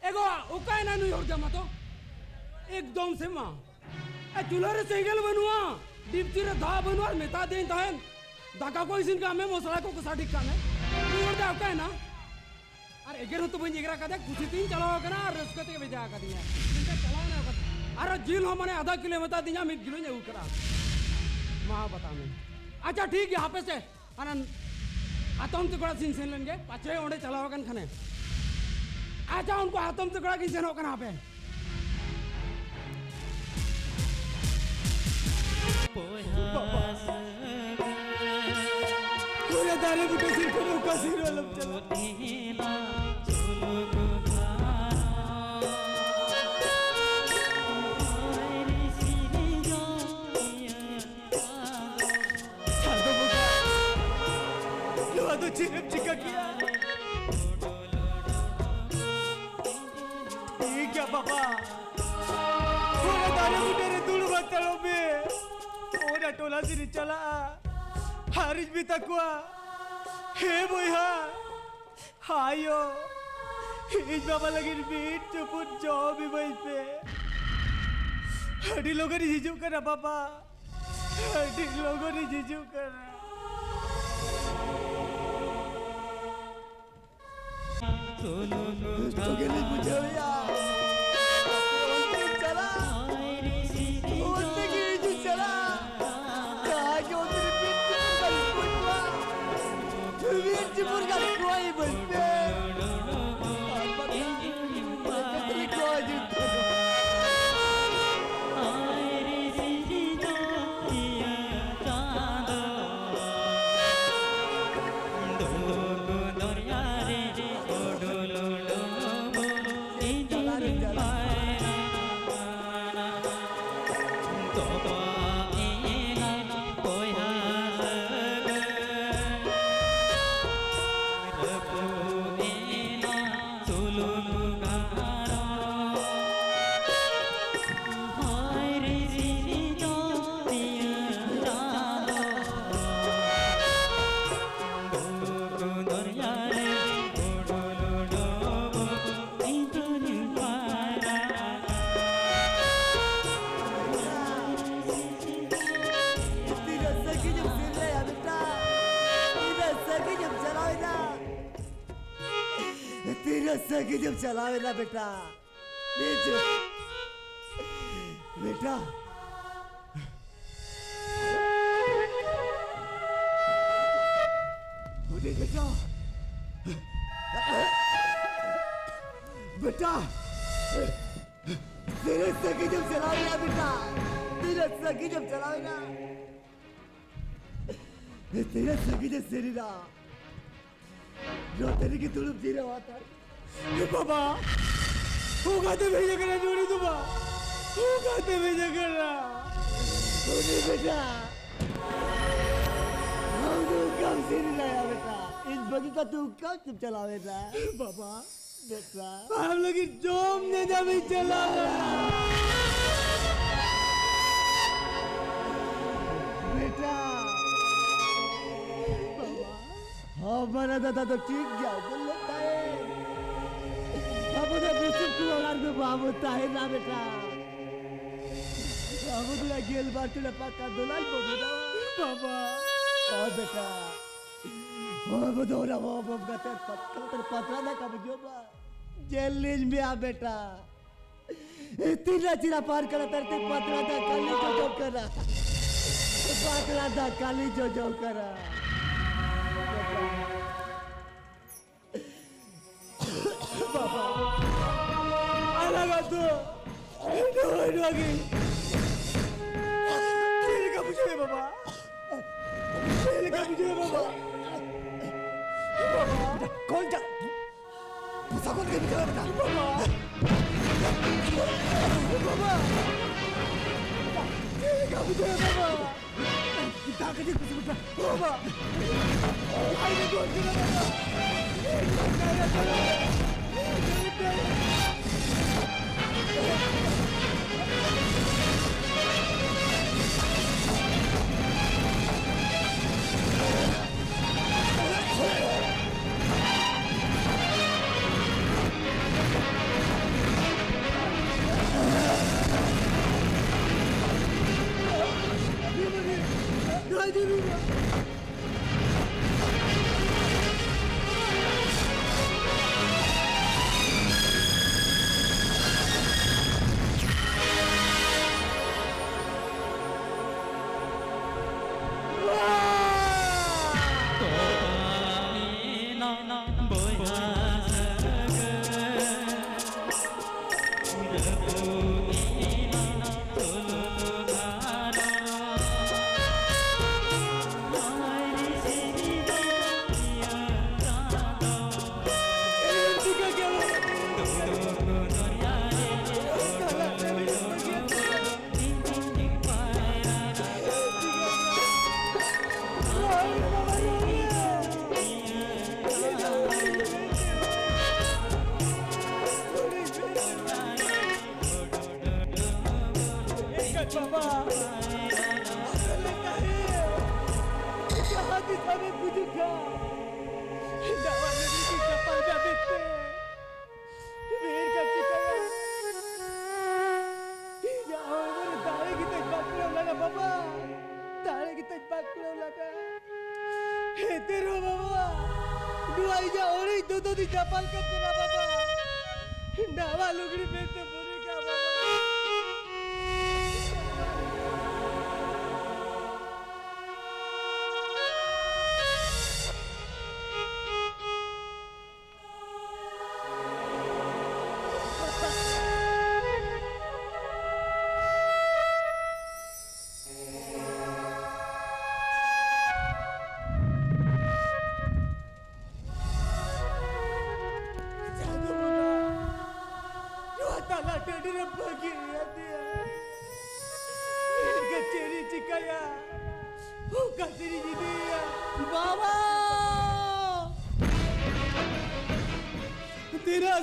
एगो उकाय ना नुई होर दिया मतो एकदम से मां ए चुलरे सेगल बनुआ डिप्टी रे धा बनुआ मेता देन ताहन दाका कोई सिन का में मसला को कसा ठीक का है नुई होर दिया उकाय ना अरे एगर तो बन एगरा का देख कुछ तीन चलाओ कना रसकते के भेजा का दिया इनका चलाओ ना अरे जिल हो मने आधा किलो बता दिया मैं किलो नहीं उकरा मां बता मैं अच्छा ठीक है यहाँ पे से अनन हाथों से कोड़ा सिंह सेन लेंगे पाछे ओंडे चलाओ कन खने अच्छा उनको हाथों से कोड़ा किसी ने कना पे पूरे दारे बुटे सिर को का सिर वाला चला चिरप चिका किया ठीक है पापा पूरा दारे बुटे रे दूर बतलो में ओरा टोला से चला हारिज भी तकवा हे बोया हायो इस बाबा लगी बीट चुप जाओ भी वहीं पे हड्डी लोगों ने हिजू करा पापा हड्डी लोगों ने हिजू करा तो के लिए पूछो यार चला ओते की जो चला कहाँ के उधर बीच में पुटवा बीच में का कोई बंदे सगी जब चलावे ना बेटा बेटा मुझे बेटा बेटा तेरे सगी जब चलावे ना बेटा तेरे सगी जब चलावे ना तेरे सगी जब शरीरा जो तेरे की तुड़ुप जी रहा था ये बाबा होगा तो भेजा करा जोड़ी दूँगा होगा तो भेजा करा होने बेटा हम तो कम से नहीं लाया बेटा इस बगी का तू कब चुप चला बेटा बाबा बेटा हम लोग जोम ने जब ही चला बेटा हमारा दादा तो ठीक गया बोल लेता है बाबू ने बुसुम कुआर में बाबू ताहे ना बेटा बाबू तुला गेल बार तुला पक्का दुलाल बाबू ना बाबा ओ बेटा बाबू दोरा बाबू गते पत्रा ना कब जो बा जेल लीज में आ बेटा तीन चिरा पार करा तरते पत्रा दा काली जो करा पत्रा दा काली जो करा बाबा अलग तो लगी तेरे का मुझे बाबा तेरे का मुझे बाबा बाबा कौन जा मुझे कौन के बेटा बाबा बाबा तेरे का मुझे बाबा ताकत ही कुछ बेटा बाबा आई ने कौन के बाबा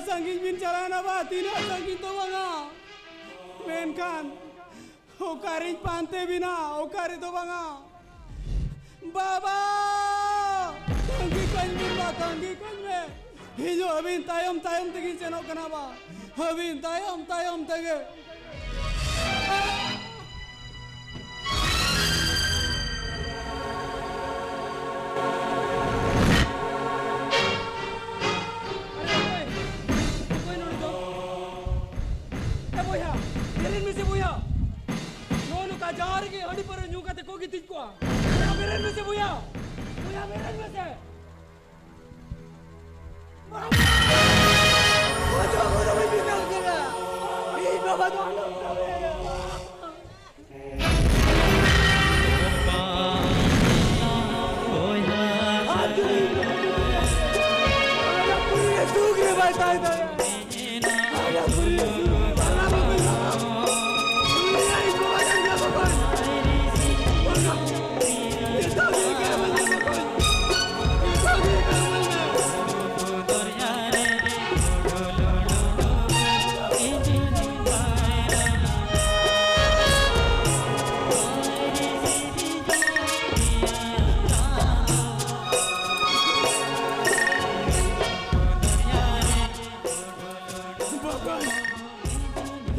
संगीत बिन चलाना बा तीना संगीत तो बगा मेन खान ओकारी पानते बिना ओकारी तो बगा बाबा संगीत में हिजो अबिन तायम तगी चेनो कना बा अबिन तायम तगे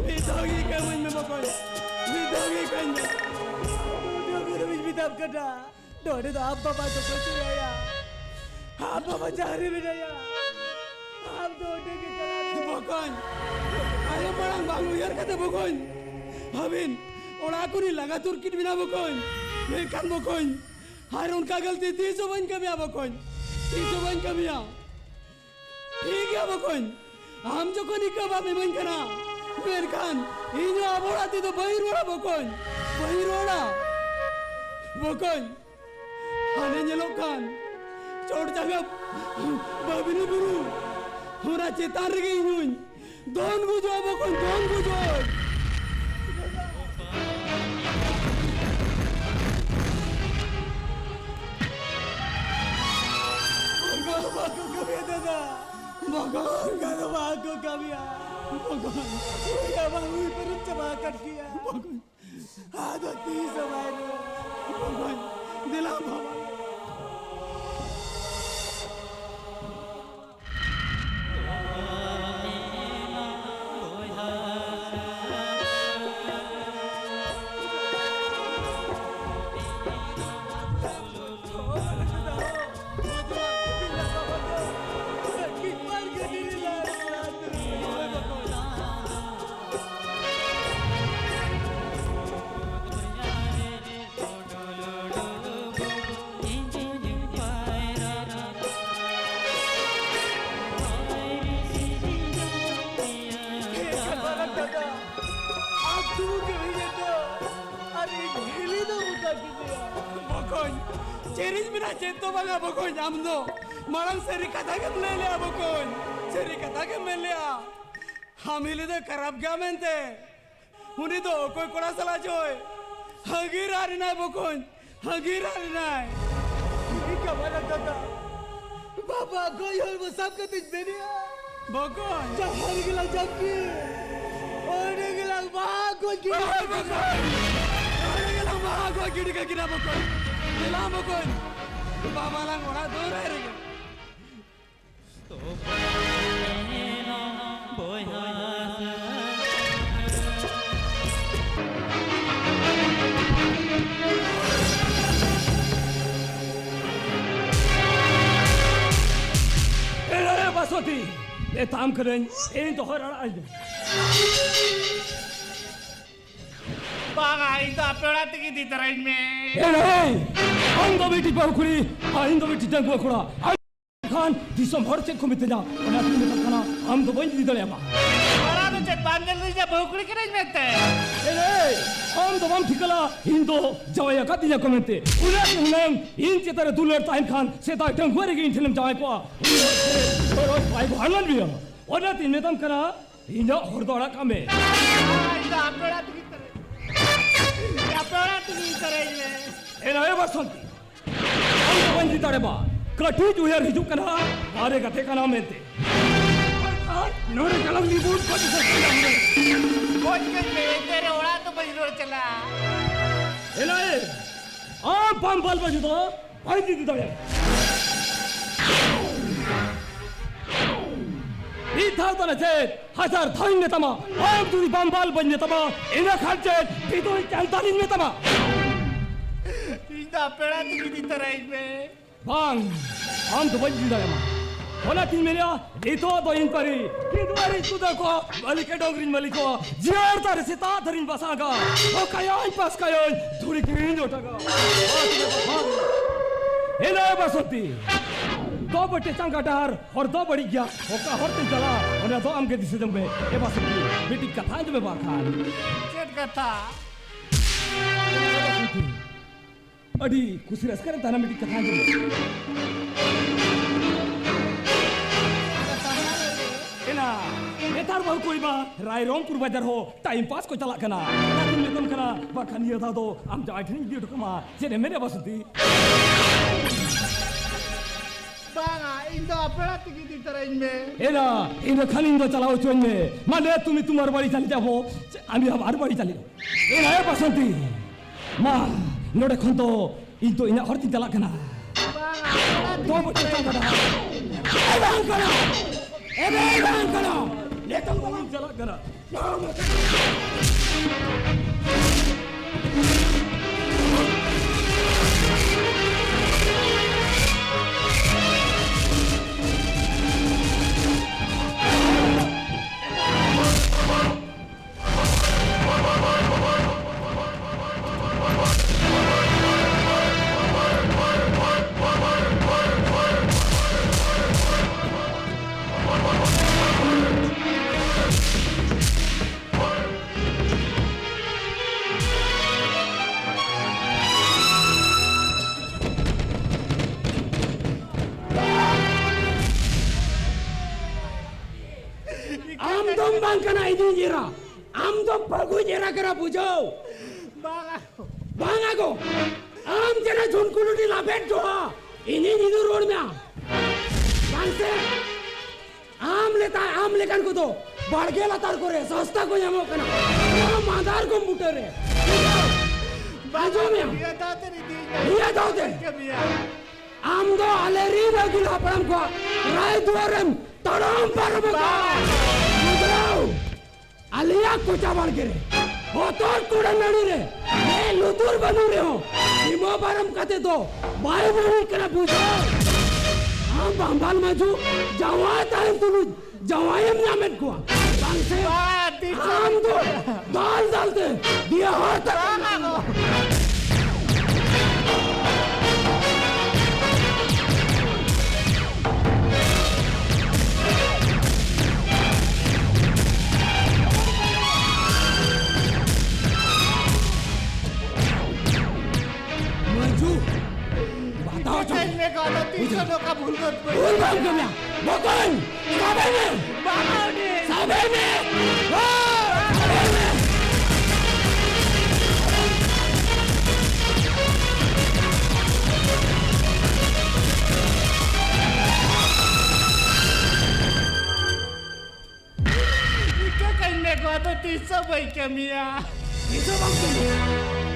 Bitawi kamu memang bitawi kamu. Dia biru bitab kada. Dore dah apa baca baca ya. Apa baca hari bedaya. Am dore kita. Bukan. Ayo barang bangun yar kata bukan. Habin. Orang aku ni laga turki bina bukan. Mereka bukan. Harun kagal titi soban kami bukan. Soban kami ya. ठीक है बकोन हम जो को निकल बाबे मन करा मेर खान इन्हें आबोड़ा ती तो बही रोड़ा बकोन हाने ये लोग खान चोट जगह बाबी ने बुरु होना चेतार गई इन्हों दोन बुझो बकोन दोन बुझो बाको कभी दादा भगवान का दबा को कबिया भगवान क्या बाबू पर चबा कट किया भगवान आदती समय भगवान दिला बाबा Ceris mina cento banga bokon amdo marang seri kata ke mele bokon seri kata ke mele hamile de karab gya mente uni to koi kora sala joy hagir ari na bokon hagir ari na ini kamera tata baba koi hol wo sab ka tij benia bokon jahar gila jakki ore gila bago gila bokon ore gila bago gila bokon Dilam bokon, bapa lang orang dua hari ke. Eh, Baswati, tam keren, itu orang aja. Bang, itu apa orang tinggi di terain me? हम तो बेटी पर खुली हम तो बेटी जंग खुला खान दिसम हर चेक को मिलते जा और तुम तो खाना हम तो वही दीदर है मां orang tu cek bandel ni je bahukuli kena mete. हम तो हम ठिकला हिंदो जवाया का दिया कमेंटे उन्हें इन चित्र दुलर टाइम खान से ता टंग हुए की इंटरनेट जाए को और भाई को हलन भी है और ना तीन तम करा इन और दौड़ा काम है Itu apa orang tinggi terain? Apa orang tinggi terain me? एनाये बसंती हम तो वही दीदर बा कटी जुहर हिजू कना मारे कथे कना मेंते नोरे कलम निबून को दिसे हमने Kau kan me tere orang tu baju luar cela. एनाये आ पम बल बजू तो वही दीदर इथा तो नचे हजार थाइन ने तमा आम तुरी पम बल बजने तमा इना खर्चे पीतो चलता नहीं में तमा Itu apa orang tinggi di terain me? Bang, हम तो वही दीदर है होना तीन मेरे itu तो इन परी किधर इस कुदा को मलिक डोंगरिन मलिक को जियार तारे से ता धरिन बसागा ओ कायान पास कायान थोड़ी किन उठागा हे ना बसती दो बटे चंगा डार और दो बड़ी गया ओका हरते जला और दो आम के दिसे जंबे ये बसती बेटी कथा जो में बाखान Cek kata. अड़ी कुछ रस करे ताना बेटी कथा जो एना नेतार बहु कोई बा रायरंगपुर बाजार हो टाइम पास को चला कना तुम ने तुम कना बाखानिया था तो हम जाए थे वीडियो कमा जेने मेरे बसती Bang, itu apa orang tinggi di terain me? एना इन खानिन दो चलाओ चोने माने तुमी तुम्हार बाड़ी चली जाबो आमी हमार बाड़ी चली एना ए बसंती मां नोडे खन तो इन तो इना हरती चला कना Bang, दो बटे चंगा डा ए बांग करो Netong tawang jalan kena. Amdom bang kena ini jira, amdom bagus jira kena bujau. Bang aku, am jena junkulu di labet doa, ini road mea. Bang se, am lekan kudo, barge latar kore, sasta ko yamo kena, am madar ko mutare. Bajo mea, iya taute, amdo aleri bagi lapram ko, rai duarem, taram parabaka. Alia को चावल गिरे, होतोर कुड़न नड़ी रे, मैं लुतुर बनू रे हो, इमो बारम कहते तो, बाय बनी करा पूछो, हम बंगाल में जो जवाई तारीफ तुलु जवाई में नामेट कुआ, बंग से हम तो दाल डालते, दिया हाथ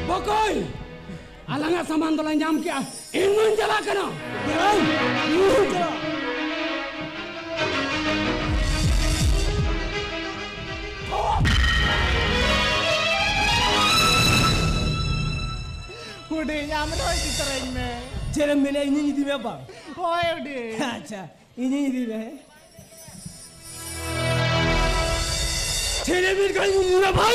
Bokoy, alanga saman dolan jam kia, ingun jala kena, jalan, ingun jala. Udah nyaman loh di tereng me. Cerem mele ini di apa? Oh udah. Acha, ini di be. Cerem mele ini di apa?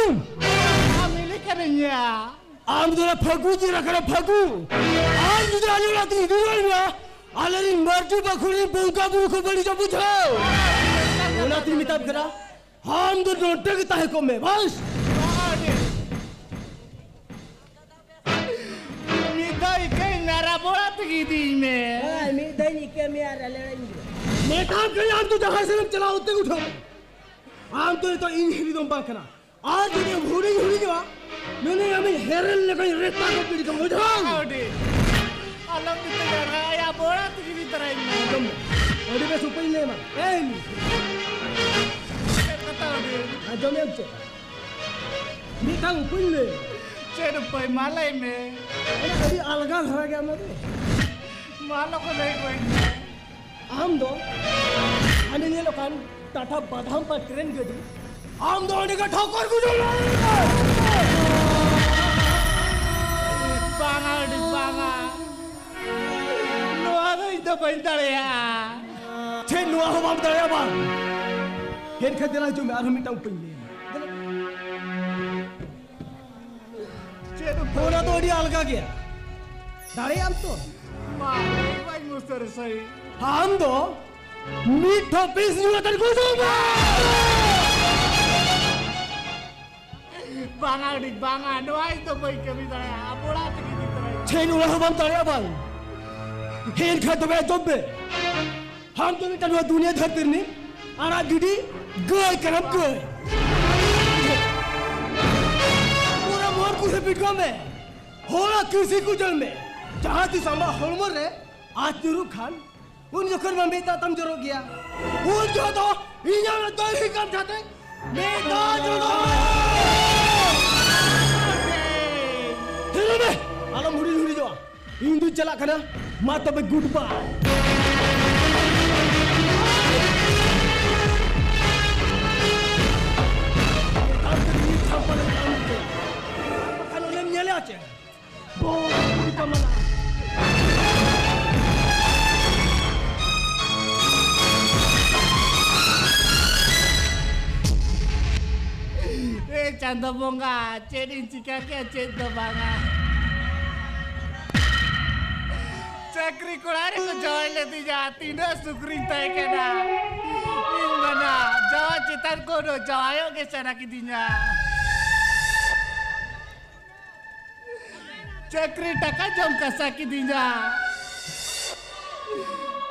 Ambil kerja. Am dola fagu jira kara fagu. Am juda alu lati dual ya. Alari marju bakuri bungka buku bali jabu jao. Ola tini mitab kara. Ham do note kita hai ko me bas. Midai ke nara bola tegi me. midday ni ke me ara le rangi मैं काम करे आम तो जहाँ से लोग चला होते उठो आम तो इन हिरी दम बात करा आज ये भूरी भूरी जो मैंने हमें हेरल लगा रेता को पीड़ी का उठो Alam kita ya ya bola tegi tereng me. तुम और ये सुपर ले मां ए Kata udah. आज मैं अब मैं काम ऊपर ले Cero pai malai me. अरे अलगा धरा गया मैं Malo ko naik ko. आम दो आने ये लोग कान टाटा बादाम पर ट्रेन गई आम दो आने का ठोकर गुजर Banga di banga. Lu ada itu bentar ya. छे नुआ हो बाप दरिया बाप हेर के देना जो मैं आरह मिटा ऊपर ले Cero होना तो अड़ी अलगा गया दरिया हम तो pai pai muster sai. हम दो मीठा पीस नुआ तन गुजर Banga di banga. Doa itu pai kami saya. Bola tegi tereng. छे नुआ हो बाप दरिया बाप हेर के तो मैं जब हम तो मिटा नुआ दुनिया धरती नहीं आरा गिडी गए करम गए पूरा मोर कुछ पिटवा में होला किसी कुचल में जहाँ ती सांबा होलमर रे आज तिरु खान उन जोकर में बेटा तम जरो गया उन जो तो इन्हें में तो ही काम जाते बेटा जरो तेरे में आलम हुरी हुरी जो इंदु चला करना माता पे good bye Canda bonga cedin cika ke ced do banga cakri kolare ko joy leti jati na sukring tay kena in mana jawa citan ko do jayo ke sana kidinya cakri taka jom kasa kidinya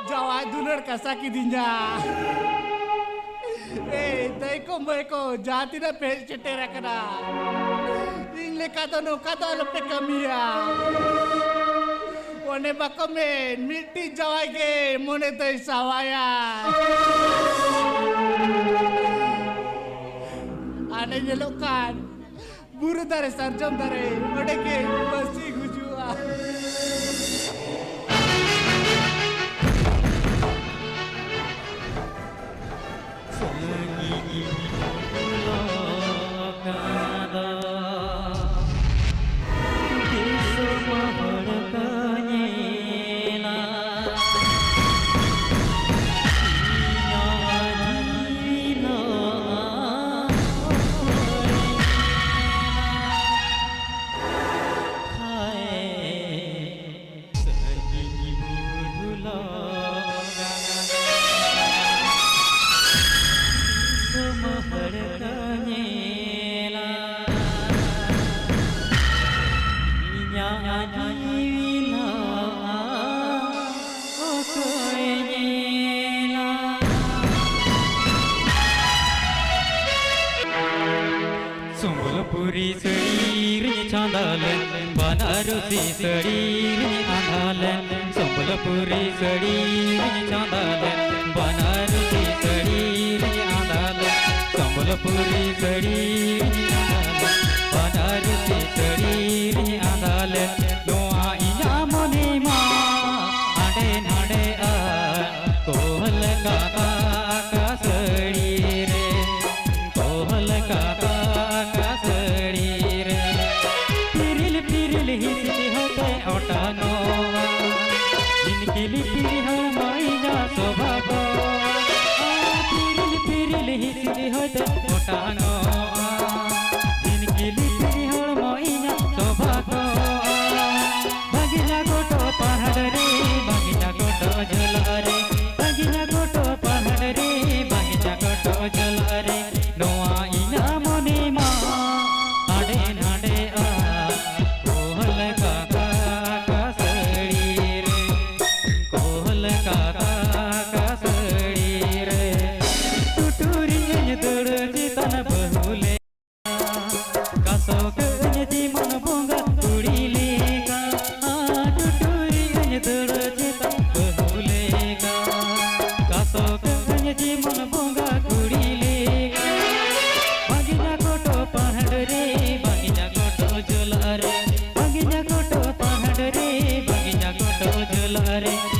jawa dunar kasa kidinya Teko meko jati na pe cetera kana ingle kato no kato lope kamia one bakomen miti jawage mone tai sawaya ane jelokan buru dare sarjam dare odeke basi gujua Puri seri chandalen Banarusi seri andalen Sambalpuri seri chandalen Banarusi seri andalen Sambalpuri seri andalen Banarusi seri andalen Noa inya mone ma ade nade a kohal kaka ka seri re kohal kaka Otano, inkili piri halmaiya sobhava, pirili hisili hote otano, inkili piri halmaiya sobhava, bagina goto pahadare, bagina goto jalare, bagina goto pahadare, bagina goto jalare, noa ina mone ma, ade nade a. Bagina koto pahad re, bagina koto jolare.